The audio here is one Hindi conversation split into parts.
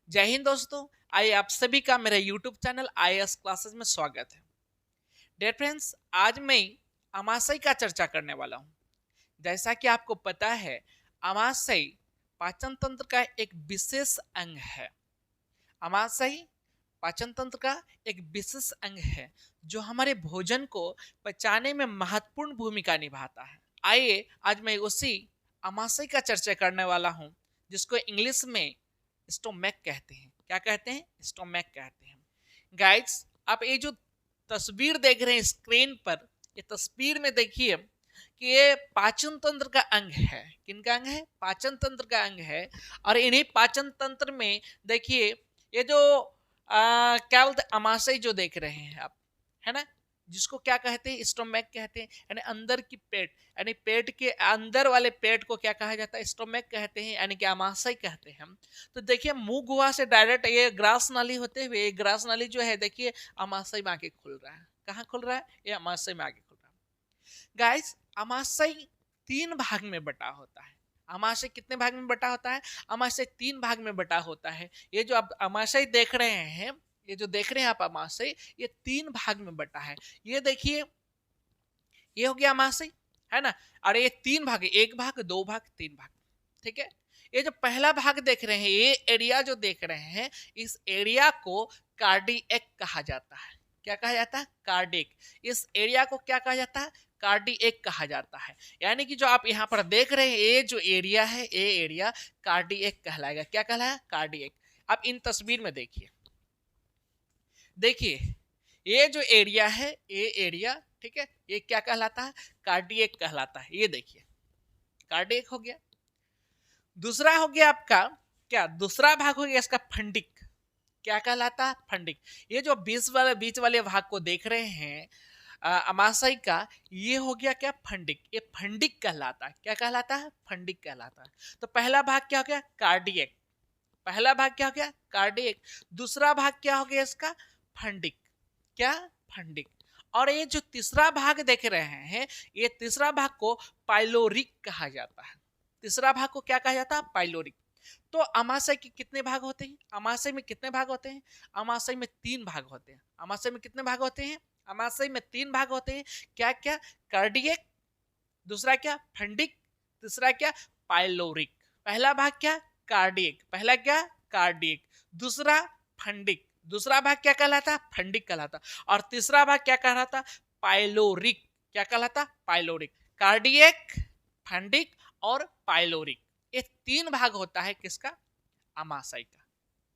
जय हिंद दोस्तों। आइए आप सभी का मेरे YouTube चैनल IAS क्लासेस में स्वागत है। डियर फ्रेंड्स, आज मैं अमाशय का चर्चा करने वाला हूँ। जैसा कि आपको पता है, अमाशय पाचन तंत्र का एक विशेष अंग है। अमाशय पाचन तंत्र का एक विशेष अंग है जो हमारे भोजन को पचाने में महत्वपूर्ण भूमिका निभाता है। आइए आज मैं उसी अमाशय का चर्चा करने वाला हूँ, जिसको इंग्लिश में स्टोमैक कहते हैं। क्या कहते हैं? स्टोमैक कहते हैं। गाइड्स, आप ये जो तस्वीर देख रहे हैं स्क्रीन पर, ये तस्वीर में देखिए कि ये पाचन तंत्र का अंग है। किनका अंग है? पाचन तंत्र का अंग है। और इन्हीं पाचन तंत्र में देखिए ये जो क्या बोलते हैं, अमाशय जो देख रहे हैं आप, है ना, जिसको क्या कहते हैं? स्टोमैक कहते हैं। यानी अंदर की पेट, यानी पेट के अंदर वाले पेट को क्या कहा जाता है? स्टोमैक कहते हैं, यानी कि अमाशय कहते हैं हम। तो देखिए मुंह गुहा से डायरेक्ट ये ग्रास नाली होते हुए, ये ग्रास नाली जो है देखिए अमाशय में आके खुल रहा है। कहाँ खुल रहा है? ये अमाशय में आके खुल रहा है। गाइस, अमाशय 3 भाग में बटा होता है। अमाशय कितने भाग में बटा होता है? अमाशय 3 भाग में बटा होता है। ये जो आप अमाशय देख रहे हैं, ये जो देख रहे हैं आप अमाशय, ये 3 भाग में बटा है। ये देखिए, ये हो गया अमाशय, है ना। और ये 3 भाग है, 1 भाग, 2 भाग, 3 भाग। ठीक है। ये जो पहला भाग देख रहे हैं, ये एरिया जो देख रहे हैं, इस एरिया को कार्डिएक कहा जाता है। क्या कहा जाता है? कार्डिएक। इस एरिया को क्या कहा जाता है? कार्डिएक कहा जाता है। यानी कि जो आप यहाँ पर देख रहे हैं, ये जो एरिया है, ये एरिया कार्डिएक कहलाएगा। क्या कहलाएगा? कार्डिएक। आप इन तस्वीर में देखिए, देखिए ये जो एरिया है, ये एरिया, ठीक है, ये क्या कहलाता है? कार्डिएक कहलाता है। ये देखिए कार्डिएक हो गया। दूसरा हो गया आपका, क्या दूसरा भाग हो गया इसका? फंडिक। क्या कहलाता है? फंडिक। ये जो बीच वाले भाग को देख रहे हैं अमाशय का, ये हो गया क्या? फंडिक। ये फंडिक कहलाता है। क्या कहलाता है? फंडिक कहलाता है। तो पहला भाग क्या हो गया? कार्डियक। पहला भाग क्या हो गया? कार्डियक। दूसरा भाग क्या हो गया इसका? फंडिक। क्या? फंडिक। और ये जो तीसरा भाग देख रहे हैं, ये तीसरा भाग को पाइलोरिक कहा जाता है। तीसरा भाग को क्या कहा जाता है? पाइलोरिक। तो अमाशय के कितने भाग होते हैं? अमाशय में कितने भाग होते हैं? अमाशय में 3 भाग होते हैं। अमाशय में कितने भाग होते हैं? अमाशय में 3 भाग होते हैं। क्या क्या? कार्डियक, दूसरा क्या? फंडिक, तीसरा क्या? पाइलोरिक। पहला भाग क्या? कार्डियक। पहला क्या? कार्डियक। दूसरा फंडिक। दूसरा भाग क्या कहलाता? फंडिक कहलाता। और तीसरा भाग क्या कहलाता? पाइलोरिक। क्या कहलाता? पाइलोरिक। कार्डियक, फंडिक और पाइलोरिक। ये 3 भाग होता है किसका? अमाशय का।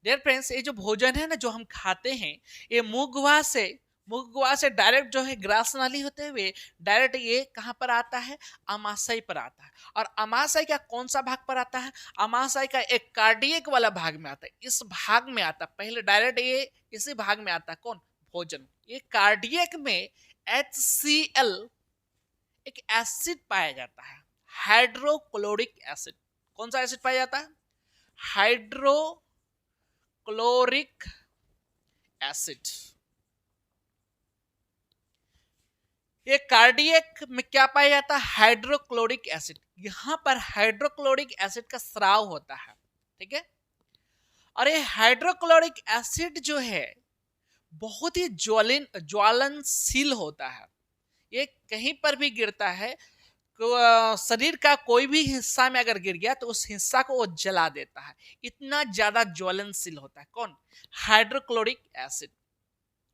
डियर फ्रेंड्स, ये जो भोजन है ना, जो हम खाते हैं, ये मुंह गुहा से डायरेक्ट जो है ग्रास नाली होते हुए डायरेक्ट ये कहाँ पर आता है? अमाशय पर आता है। और अमाशय का कौन सा भाग पर आता है? अमाशय का एक कार्डियक वाला भाग में आता है। इस भाग में आता है पहले, डायरेक्ट ये इसी भाग में आता है। कौन? भोजन। ये कार्डियक में HCl एक एसिड पाया जाता है, हाइड्रोक्लोरिक एसिड। कौन सा एसिड पाया जाता है? Hydrochloric acid. ये कार्डियक में क्या पाया जाता है? Hydrochloric acid. यहां पर हाइड्रोक्लोरिक एसिड का स्राव होता है। ठीक है। और ये हाइड्रोक्लोरिक एसिड जो है बहुत ही ज्वलनशील होता है। ये कहीं पर भी गिरता है, शरीर का कोई भी हिस्सा में अगर गिर गया तो उस हिस्सा को वो जला देता है। इतना ज्यादा ज्वलनशील होता है। कौन? Hydrochloric acid.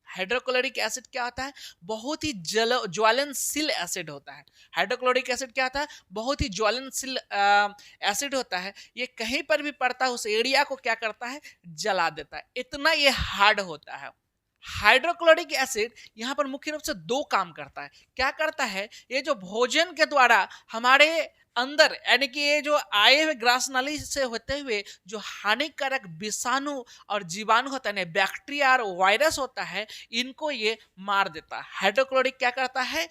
हाइड्रोक्लोरिक एसिड क्या होता है? बहुत ही ज्वलनशील एसिड होता है। हाइड्रोक्लोरिक एसिड क्या होता है? बहुत ही ज्वलनशील एसिड होता है। ये कहीं पर भी पड़ता है, उस एरिया को क्या करता है? जला देता है। इतना ये हार्ड होता है। हाइड्रोक्लोरिक एसिड यहाँ पर मुख्य रूप से 2 काम करता है। क्या करता है? ये जो भोजन के द्वारा हमारे अंदर, यानी कि ये जो आए हुए ग्रास नाली से होते हुए जो हानिकारक विषाणु और जीवाणु होता है, बैक्टीरिया और वायरस होता है, इनको ये मार देता है। हाइड्रोक्लोरिक क्या करता है?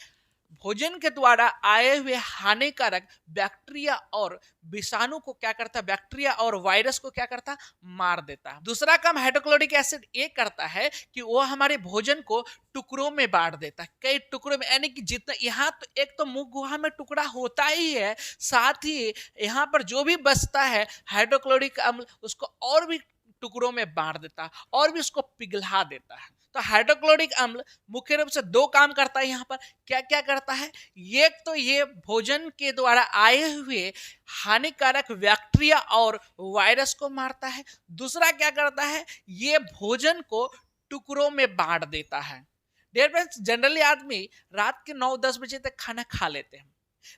भोजन के द्वारा आए हुए हानिकारक बैक्टीरिया और विषाणु को क्या करता है? बैक्टीरिया और वायरस को क्या करता है? मार देता है। दूसरा काम हाइड्रोक्लोरिक एसिड ये करता है कि वो हमारे भोजन को टुकड़ों में बांट देता है, कई टुकड़ों में। यानी कि जितना यहाँ तो एक तो मुंह गुहा में टुकड़ा होता ही है, साथ ही यहाँ पर जो भी बचता है हाइड्रोक्लोरिक अम्ल, उसको और भी टुकड़ों में बांट देता है और भी उसको पिघला देता है। तो हाइड्रोक्लोरिक अम्ल मुख्य रूप से दो काम करता है। यहाँ पर क्या क्या करता है, एक तो ये भोजन के द्वारा आए हुए हानिकारक बैक्टीरिया और वायरस को मारता है। दूसरा क्या करता है, ये भोजन को टुकड़ों में बांट देता है। डियर फ्रेंड्स, जनरली आदमी रात के 9-10 बजे तक खाना खा लेते हैं,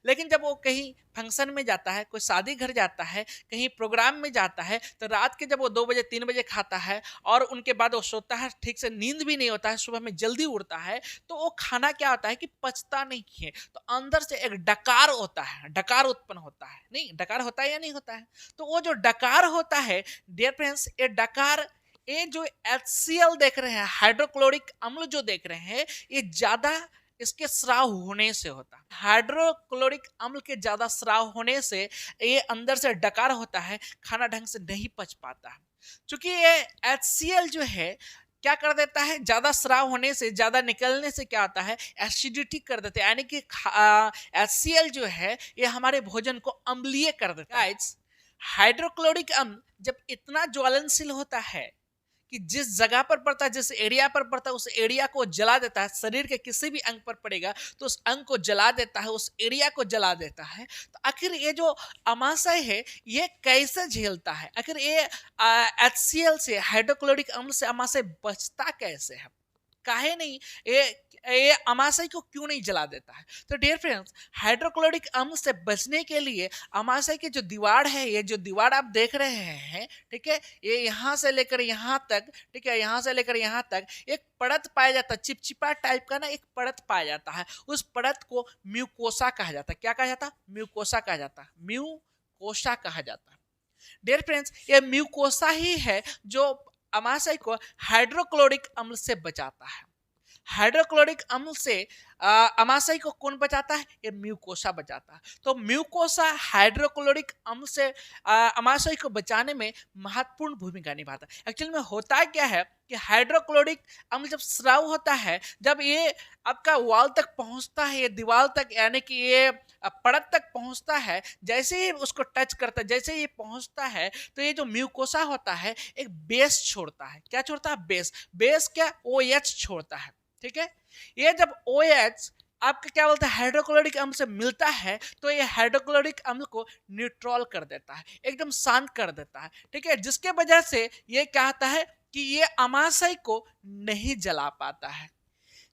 लेकिन जब वो कहीं फंक्शन में जाता है, कोई शादी घर जाता है, कहीं प्रोग्राम में जाता है, तो रात के जब वो 2 बजे 3 बजे खाता है और उनके बाद वो सोता है, ठीक से नींद भी नहीं होता है, सुबह में जल्दी उठता है, तो वो खाना क्या होता है कि पचता नहीं है। तो अंदर से एक डकार होता है, डकार उत्पन्न होता है। नहीं, डकार होता है या नहीं होता है? तो वो जो डकार होता है डियर फ्रेंड्स, ये डकार, ये जो HCl देख रहे हैं, हाइड्रोक्लोरिक अम्ल जो देख रहे हैं, ये ज्यादा इसके स्राव होने से होता है। हाइड्रोक्लोरिक अम्ल के ज्यादा स्राव होने से ये अंदर से डकार होता है, खाना ढंग से नहीं पच पाता है। क्योंकि ये HCl जो है क्या कर देता है, ज्यादा स्राव होने से, ज्यादा निकलने से क्या होता है, एसिडिटी कर देते हैं, यानी कि HCl जो है ये हमारे भोजन को अम्लीय कर देता है। हाइड्रोक्लोरिक अम्ल जब इतना ज्वलनशील होता है कि जिस जगह पर पड़ता है, जिस एरिया पर पड़ता है, उस एरिया को जला देता है। शरीर के किसी भी अंग पर पड़ेगा तो उस अंग को जला देता है, उस एरिया को जला देता है। तो आखिर ये जो अमाशय है ये कैसे झेलता है, आखिर ये HCl से, हाइड्रोक्लोरिक अम्ल से अमाशय बचता कैसे है, काहे नहीं, ये अमाशय को क्यों नहीं जला देता है? तो डियर फ्रेंड्स, हाइड्रोक्लोरिक अम्ल से बचने के लिए अमाशय की जो दीवार है, ये जो दीवार आप देख रहे हैं, ठीक है, ये यहाँ से लेकर यहाँ तक, ठीक है, यहाँ से लेकर यहाँ तक एक परत पाया जाता है, चिपचिपा टाइप का ना एक परत पाया जाता है। उस परत को म्यूकोसा कहा जाता है। क्या कहा जाता है? म्यूकोसा कहा जाता है, म्यूकोसा कहा जाता है। डियर फ्रेंड्स, ये म्यूकोसा ही है जो अमाशय को हाइड्रोक्लोरिक अम्ल से बचाता है। हाइड्रोक्लोरिक अम्ल से अमाशय को कौन बचाता है? ये म्यूकोसा बचाता है। तो म्यूकोसा हाइड्रोक्लोरिक अम्ल से अमाशय को बचाने में महत्वपूर्ण भूमिका निभाता है। एक्चुअली में होता क्या है कि हाइड्रोक्लोरिक अम्ल जब स्राव होता है, जब ये आपका वॉल तक पहुंचता है, ये दीवार तक, यानी कि ये परत तक पहुंचता है, जैसे ही उसको टच करता है, जैसे ही ये पहुंचता है, तो ये जो म्यूकोसा होता है एक बेस छोड़ता है। क्या छोड़ता है? बेस। बेस क्या? OH छोड़ता है। ठीक है, ये जब OH आपका क्या बोलते हैं हाइड्रोक्लोरिक अम्ल से मिलता है, तो ये हाइड्रोक्लोरिक अम्ल को न्यूट्रल कर देता है, एकदम शांत कर देता है। ठीक है, जिसके वजह से ये क्या होता है कि ये अमाशय को नहीं जला पाता है।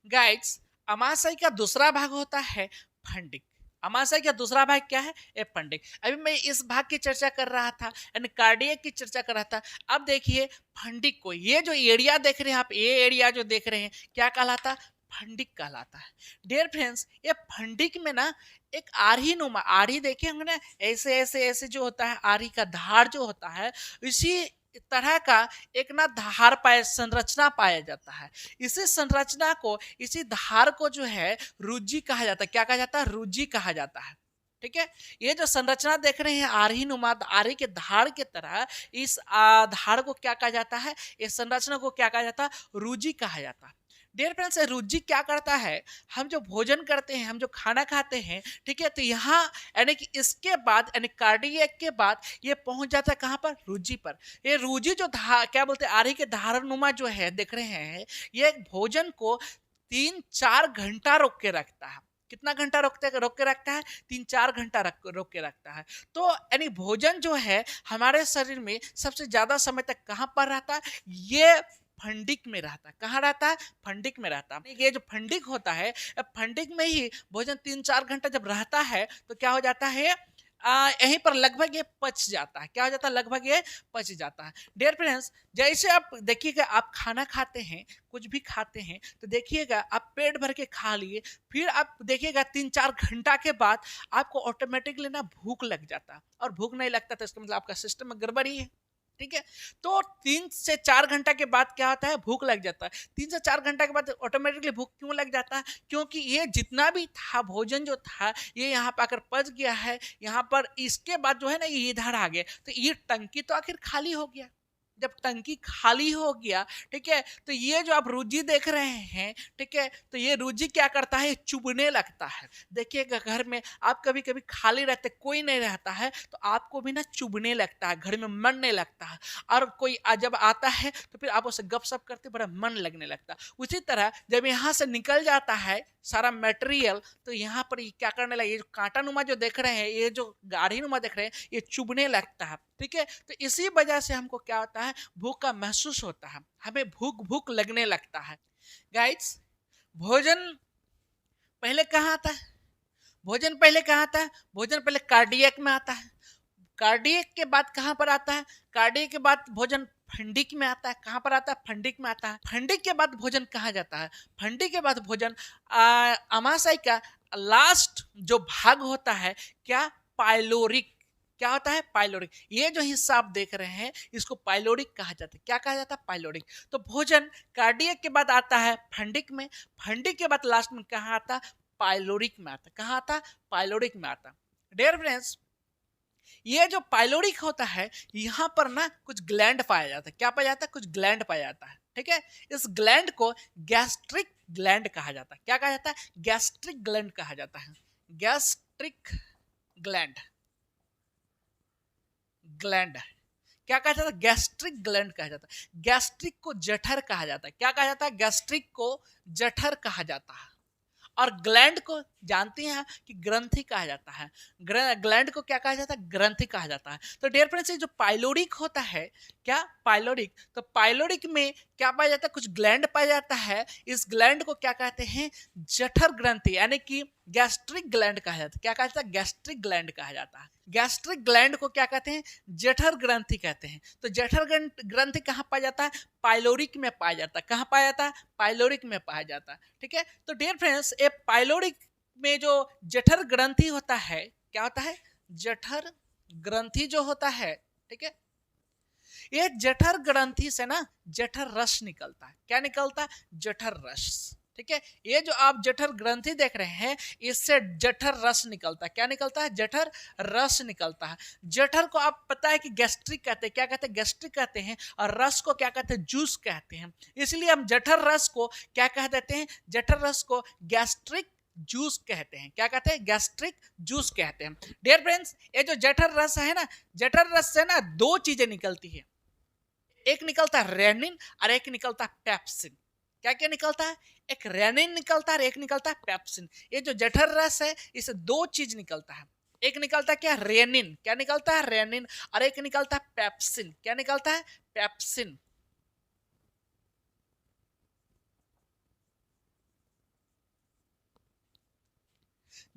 गाइस, अमाशय का दूसरा भाग होता है फंडिक। अमाशय का दूसरा भाग क्या है? ए फंडिक। अभी मैं इस भाग की चर्चा कर रहा था, यानी कार्डियक की चर्चा कर रहा था। अब देखिए फंडिक को, ये जो एरिया देख रहे हैं आप, ये एरिया जो देख रहे हैं क्या कहलाता है? फंडिक कहलाता है। डियर फ्रेंड्स, ये फंडिक में ना एक आरही नुमा, आरही देखे होंगे ना, ऐसे ऐसे ऐसे जो होता है, आरही का धार जो होता है, इसी तरह का एक ना धार संरचना पाया जाता है। इसी संरचना को, इसी धार को जो है रुज्जी कहा जाता है। क्या कहा जाता है? रुज्जी कहा जाता है। ठीक है, ये जो संरचना देख रहे हैं आरही नुमा, आरही के धार के तरह, इस धार को क्या कहा जाता है? इस संरचना को क्या कहा जाता है? रुज्जी कहा जाता है। डियर फ्रेंड्स, रुज्जी क्या करता है, हम जो भोजन करते हैं, हम जो खाना खाते हैं, ठीक है, तो यहाँ यानी कि इसके बाद, यानी कार्डियक के बाद ये पहुंच जाता है कहाँ पर? रुज्जी पर। ये रुज्जी जो क्या बोलते हैं, आरही के धारनुमा जो है देख रहे हैं, ये भोजन को 3-4 घंटा रोक के रखता है। कितना घंटा रोक के रखता है? 3-4 घंटा रोक के रखता है। तो यानी भोजन जो है हमारे शरीर में सबसे ज्यादा समय तक कहाँ पर रहता है? ये फंडिक में रहता है। कहाँ रहता है? फंडिक में रहता है। ये जो फंडिक होता है, फंडिक में ही भोजन 3-4 घंटा जब रहता है तो क्या हो जाता है, यहीं पर लगभग ये पच जाता है। क्या हो जाता है? लगभग ये पच जाता है। डियर फ्रेंड्स, जैसे आप देखिएगा, आप खाना खाते हैं, कुछ भी खाते हैं, तो देखिएगा आप पेट भर के खा लिए, फिर आप देखिएगा 3-4 घंटा के बाद आपको ऑटोमेटिकली ना भूख लग जाता है, और भूख नहीं लगता तो इसका मतलब आपका सिस्टम में गड़बड़ी है। ठीक है, तो 3 से 4 घंटा के बाद क्या होता है? भूख लग जाता है। 3 से 4 घंटा के बाद ऑटोमेटिकली भूख क्यों लग जाता है? क्योंकि ये जितना भी था भोजन जो था, ये यहाँ पर आकर पच गया है, यहाँ पर इसके बाद जो है ना ये इधर आ गया, तो ये टंकी तो आखिर खाली हो गया। जब टंकी खाली हो गया, ठीक है, तो ये जो आप रूजी देख रहे हैं, ठीक है, तो ये रूजी क्या करता है, चुभने लगता है। देखिएगा घर में आप कभी कभी खाली रहते, कोई नहीं रहता है, तो आपको भी ना चुभने लगता है, घर में मन नहीं लगता है, और कोई जब आता है तो फिर आप उससे गपशप करते बड़ा मन लगने लगता है। उसी तरह जब यहाँ से निकल जाता है सारा मटेरियल, तो यहाँ पर ये क्या करने लगे, ये जो कांटा नुमा जो देख रहे हैं, ये जो गाढ़ी नुमा देख रहे हैं, ये चुभने लगता है, ठीक है। तो इसी वजह से हमको क्या होता है, भूख का महसूस होता है, हमें भूख भूख लगने लगता है। गाइड्स, भोजन पहले कहाँ आता है, भोजन पहले कहाँ आता है, भोजन पहले कार्डियक में आता है, कार्डियक के बाद कहाँ पर आता है, कार्डियक के बाद भोजन फंडिक में आता है। कहाँ पर आता है, फंडिक में आता है। फंडिक के बाद भोजन कहाँ जाता है, फंडिक के बाद भोजन अमाशय का लास्ट जो भाग होता है, क्या, पाइलोरिक। क्या होता है, पाइलोरिक। ये जो हिस्सा आप देख रहे हैं इसको पाइलोरिक कहा जाता है। क्या कहा जाता है, पाइलोरिक। तो भोजन कार्डियक के बाद आता है फंडिक में, फंडिक के बाद लास्ट में कहाँ आता, पाइलोरिक में आता। कहाँ आता, पाइलोरिक में आता। डियर फ्रेंड्स, ये जो पाइलोरिक होता है, यहाँ पर ना कुछ ग्लैंड पाया जाता है। क्या पाया जाता है, कुछ ग्लैंड पाया जाता है, ठीक है। इस ग्लैंड को गैस्ट्रिक ग्लैंड कहा जाता है। क्या कहा जाता है, गैस्ट्रिक ग्लैंड कहा जाता है। गैस्ट्रिक ग्लैंड, ग्लैंड क्या कहा जाता है, गैस्ट्रिक ग्लैंड कहा जाता है। गैस्ट्रिक को जठर कहा जाता है। क्या कहा जाता है, गैस्ट्रिक को जठर कहा जाता है। और ग्लैंड को जानते हैं कि ग्रंथि कहा जाता है। ग्लैंड को क्या कहा जाता है, ग्रंथि कहा जाता है। तो डियर फ्रेंड्स, जो पाइलोरिक होता है, क्या, पाइलोरिक, तो पाइलोरिक में क्या पाया जाता है, कुछ ग्लैंड पाया जाता है। इस ग्लैंड को क्या कहते हैं, जठर ग्रंथि, यानी कि गैस्ट्रिक ग्लैंड कहा जाता है। क्या कहा जाता है, गैस्ट्रिक ग्लैंड कहा जाता है। गैस्ट्रिक ग्लैंड को क्या कहते हैं, जठर ग्रंथि कहते हैं। तो जठर ग्रंथि कहाँ पाया जाता है, पाइलोरिक में पाया जाता है। कहाँ पाया जाता है, पाइलोरिक में पाया जाता है, ठीक है। तो डियर फ्रेंड्स, ये पाइलोरिक में जो जठर ग्रंथि होता है, क्या होता है, जठर ग्रंथि जो होता है, ठीक है, ये जठर ग्रंथि से ना जठर रस निकलता है। क्या निकलता है, जठर रस, ठीक है। ये जो आप जठर ग्रंथि देख रहे हैं, इससे जठर रस निकलता है। क्या निकलता है, जठर रस निकलता है। जठर को आप पता है कि गैस्ट्रिक कहते हैं। क्या कहते हैं, गैस्ट्रिक कहते हैं। और रस को क्या कहते हैं, जूस कहते हैं। इसलिए हम जठर रस को क्या कह देते हैं, जठर रस को गैस्ट्रिक जूस कहते हैं। क्या कहते हैं, गैस्ट्रिक जूस कहते हैं। डियर फ्रेंड्स, ये जो जठर रस है ना, जठर रस से ना दो चीजें निकलती है। एक निकलता है रेनिन और एक निकलता है पेप्सिन। क्या क्या निकलता है, एक रेनिन निकलता है और एक निकलता है पेप्सिन। ये जो जठर रस है, इससे दो चीज निकलता है। एक निकलता है क्या, रेनिन। क्या निकलता है, रेनिन। और एक निकलता है पेप्सिन। क्या निकलता है, पेप्सिन।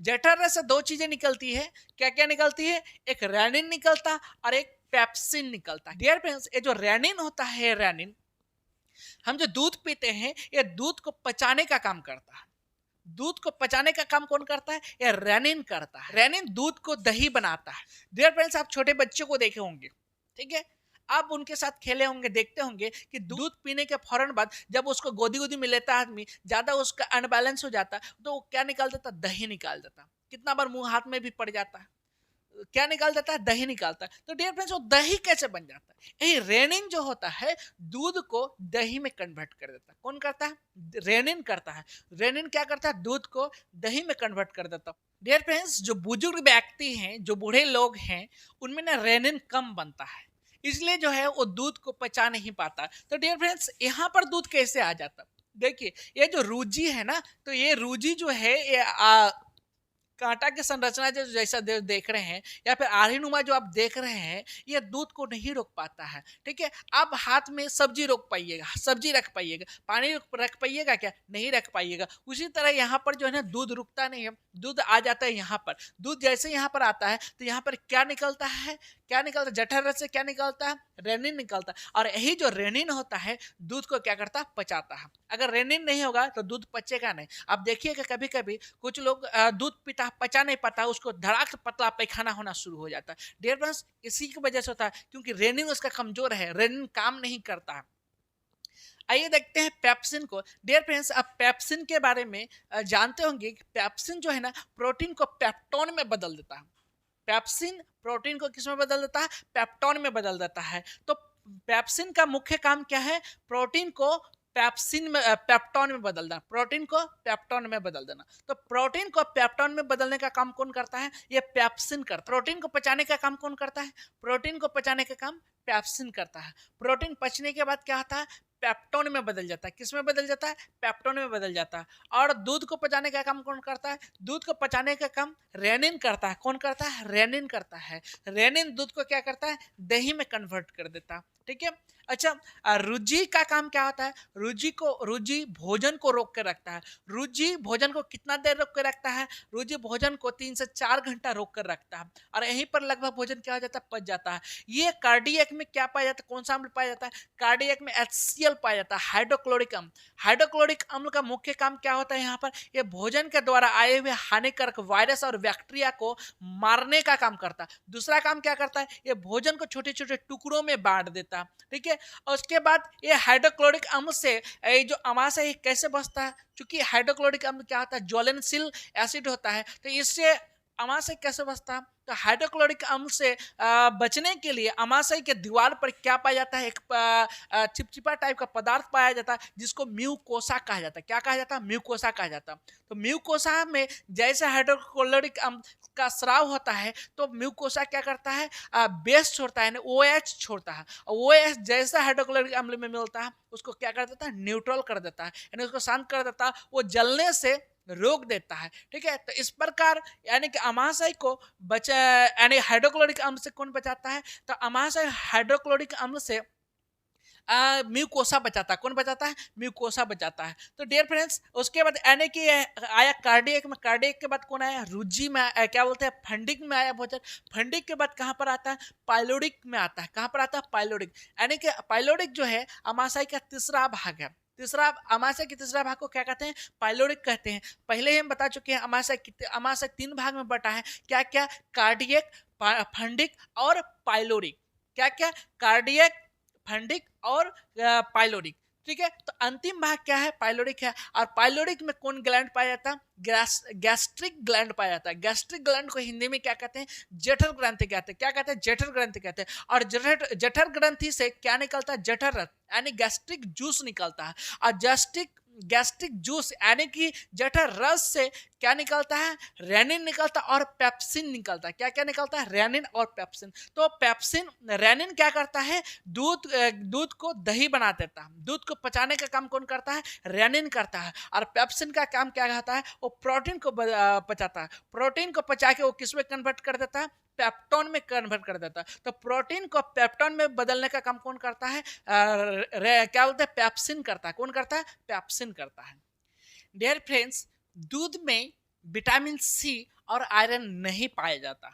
जठर रस से दो चीजें निकलती है। क्या क्या निकलती है, एक रेनिन निकलता और एक पेप्सिन निकलता है। डियर फ्रेंड्स, ये जो रेनिन होता है, रेनिन, हम जो दूध पीते हैं, ये दूध को पचाने का काम करता है। दूध को पचाने का काम कौन करता है, ये रेनिन करता है। रेनिन दूध को दही बनाता है। डियर फ्रेंड्स, आप छोटे बच्चों को देखे होंगे, ठीक है, आप उनके साथ खेले होंगे, देखते होंगे कि दूध पीने के फौरन बाद जब उसको गोदी गोदी में लेता है आदमी, ज्यादा उसका अनबैलेंस हो जाता है, तो वो क्या निकाल देता, दही निकाल देता। कितना बार मुंह हाथ में भी पड़ जाता है, क्या निकाल देता है, दही निकालता है। तो डियर फ्रेंड्स, वो दही कैसे बन जाता है, यही रेनिन जो होता है दूध को दही में कन्वर्ट कर देता है। कौन करता है, रेनिन करता है। रेनिन क्या करता है, दूध को दही में कन्वर्ट कर देता है। डियर फ्रेंड्स, जो बुजुर्ग व्यक्ति हैं, जो बूढ़े लोग हैं, उनमें ना रेनिन कम बनता है, इसलिए जो है वो दूध को पचा नहीं पाता। तो डियर फ्रेंड्स, यहाँ पर दूध कैसे आ जाता, देखिए, ये जो रूजी है ना, तो ये रूजी जो है, ये कांटा की संरचना जो जैसा देख रहे हैं, या फिर आरी नुमा जो आप देख रहे हैं, ये दूध को नहीं रोक पाता है, ठीक है। आप हाथ में सब्जी रोक पाइएगा, सब्जी रख पाइएगा, पानी रख पाइएगा, क्या नहीं रख पाइएगा। उसी तरह यहाँ पर जो है ना दूध रुकता नहीं है, दूध आ जाता है यहाँ पर। दूध जैसे यहाँ पर आता है, तो यहाँ पर क्या निकलता है, क्या निकलता है, जठर रस से क्या निकलता है, रेनिन निकलता है। और यही जो रेनिन होता है, दूध को क्या करता है, पचाता है। अगर रेनिन नहीं होगा तो दूध पचेगा नहीं। आप देखिएगा कभी कभी कुछ लोग दूध पीता, पचा नहीं पाता, उसको धड़ाक पतला पैखाना होना शुरू हो जाता है। डियर फ्रेंड्स, इसी की वजह से होता है, क्योंकि रेनिन उसका कमजोर है, रेनिन काम नहीं करता है। आइए देखते हैं पेप्सिन को। डियर फ्रेंड्स, आप पेप्सिन के बारे में जानते होंगे कि पेप्सिन जो है ना, प्रोटीन को पेप्टोन में बदल देता है। पेप्सिन प्रोटीन को किस में बदल देता है, पेप्टोन में बदल देता है। तो पेप्सिन का मुख्य काम क्या है? प्रोटीन को पेप्टोन में बदल देना, प्रोटीन को पेप्टोन में बदल देना। तो प्रोटीन को पेप्टोन में बदलने का काम कौन करता है? ये पेप्सिन करता है। प्रोटीन को पचाने का काम कौन करता है? प्रोटीन को पचाने का काम पेप्सिन करता है। प्रोटीन पचने के बाद क्या होता है? पेप्टोन में बदल जाता है। किस में बदल जाता है? पेप्टोन में बदल जाता है। और दूध को पचाने का काम कौन करता है? दूध को पचाने का काम रेनिन करता है। कौन करता है? रेनिन करता है। रेनिन दूध को क्या करता है? दही में कन्वर्ट कर देता है। ठीक है। अच्छा, रुचि का काम क्या होता है? रुचि भोजन को रोक के रखता है। रुचि भोजन को कितना देर रोक के रखता है? रुचि भोजन को 3 से 4 घंटा रोक कर रखता है और यहीं पर लगभग भोजन क्या हो जाता है? पच जाता है। ये कार्डियक में क्या पाया जाता है? कौन सा अम्ल पाया जाता है? कार्डियक में HCl पाया जाता है, हाइड्रोक्लोरिक अम्ल। हाइड्रोक्लोरिक अम्ल का मुख्य काम क्या होता है? यहाँ पर ये भोजन के द्वारा आए हुए हानिकारक वायरस और बैक्टीरिया को मारने का काम करता है। दूसरा काम क्या करता है? ये भोजन को छोटे छोटे टुकड़ों में बांट देता है। ठीक है। और उसके बाद ये हाइड्रोक्लोरिक अम्ल से जो अमाशय है कैसे बचता है? क्योंकि हाइड्रोक्लोरिक अम्ल क्या होता है? ज्वलनशील एसिड होता है। तो इससे अमाशय कैसे बचता है? तो हाइड्रोक्लोरिक अम्ल से बचने के लिए अमाशय के दीवार पर क्या पाया जाता है? एक चिपचिपा टाइप का पदार्थ पाया जाता है जिसको म्यूकोसा कहा जाता है। क्या कहा जाता है? म्यूकोसा कहा जाता है। तो म्यूकोसा में जैसे हाइड्रोक्लोरिक अम्ल का स्राव होता है तो म्यूकोसा क्या करता है? बेस छोड़ता है, यानी OH छोड़ता है। OH जैसा हाइड्रोक्लोरिक अम्ल में मिलता है उसको क्या कर देता है? न्यूट्रल कर देता है, यानी उसको शांत कर देता है, वो जलने से रोक देता है। ठीक है। तो इस प्रकार यानी कि अमाशय को यानी हाइड्रोक्लोरिक अम्ल से कौन बचाता है? तो अमाशय हाइड्रोक्लोरिक अम्ल से म्यूकोसा बचाता है। कौन बचाता है? म्यूकोसा बचाता है। तो डियर फ्रेंड्स, उसके बाद यानी कि आया कार्डियक में। कार्डियक के बाद कौन आया? रुचि में क्या बोलते हैं? फंडिक में आया भोजन। फंडिक के बाद कहाँ पर आता है? पाइलोडिक में आता है। कहाँ पर आता है? पाइलोडिक। यानी कि पाइलोडिक जो है अमाशय का तीसरा भाग है। तीसरा अमाशय के तीसरा भाग को क्या कहते हैं? पाइलोडिक कहते हैं। पहले ही हम बता चुके हैं अमाशय 3 भाग में बटा है। क्या क्या? कार्डियक, फंडिक और पाइलोडिक। क्या क्या? कार्डियक, फंडिक और पाइलोडिक। ठीक है। तो अंतिम भाग क्या है? पाइलोडिक है। और पाइलोडिक में कौन ग्लैंड पाया जाता है? गैस्ट्रिक ग्लैंड पाया जाता है। गैस्ट्रिक ग्लैंड को हिंदी में क्या कहते हैं? जठर ग्रंथि कहते हैं। क्या कहते हैं? जठर ग्रंथि कहते हैं। और जठर ग्रंथि से क्या निकलता है? जठर रस, यानी गैस्ट्रिक जूस निकलता है। और गैस्ट्रिक जूस यानी कि जठर रस से क्या निकलता है? रेनिन निकलता है और पेप्सिन निकलता है। क्या क्या निकलता है? रेनिन और पेप्सिन। तो पेप्सिन, रेनिन क्या करता है? दूध को दही बना देता है। दूध को पचाने का काम कौन करता है? रेनिन करता है। और पेप्सिन का काम क्या होता है? वो प्रोटीन को पचाता है। प्रोटीन को पचा के वो किस में कन्वर्ट कर देता है? पेप्टोन में कन्वर्ट कर देता है। तो प्रोटीन को पेप्टोन में बदलने का काम कौन करता है? क्या बोलते हैं? पेप्सिन करता है। कौन करता है? पेप्सिन करता है। डियर फ्रेंड्स, दूध में विटामिन C और आयरन नहीं पाया जाता,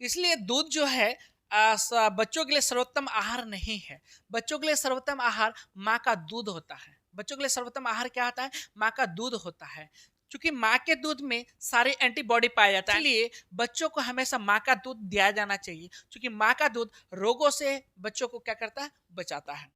इसलिए दूध जो है बच्चों के लिए सर्वोत्तम आहार नहीं है। बच्चों के लिए सर्वोत्तम आहार माँ का दूध होता है। बच्चों के लिए सर्वोत्तम आहार क्या होता है? माँ का दूध होता है। क्योंकि माँ के दूध में सारे एंटीबॉडी पाया जाता है, इसलिए बच्चों को हमेशा माँ का दूध दिया जाना चाहिए। क्योंकि माँ का दूध रोगों से बच्चों को क्या करता है? बचाता है।